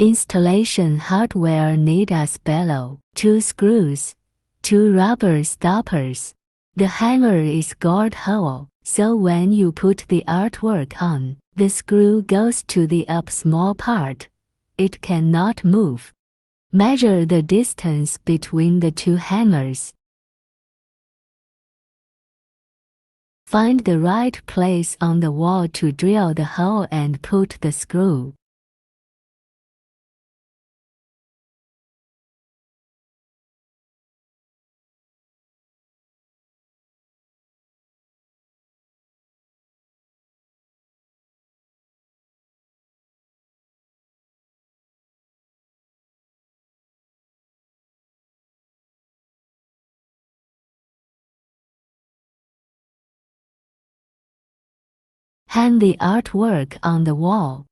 Installation hardware need as below: 2 screws, 2 rubber stoppers. The hanger is guard hole, so when you put the artwork on, the screw goes to the up small part. It cannot move. Measure the distance between the 2 hangers. Find the right place on the wall to drill the hole and put the screw. Hang the artwork on the wall.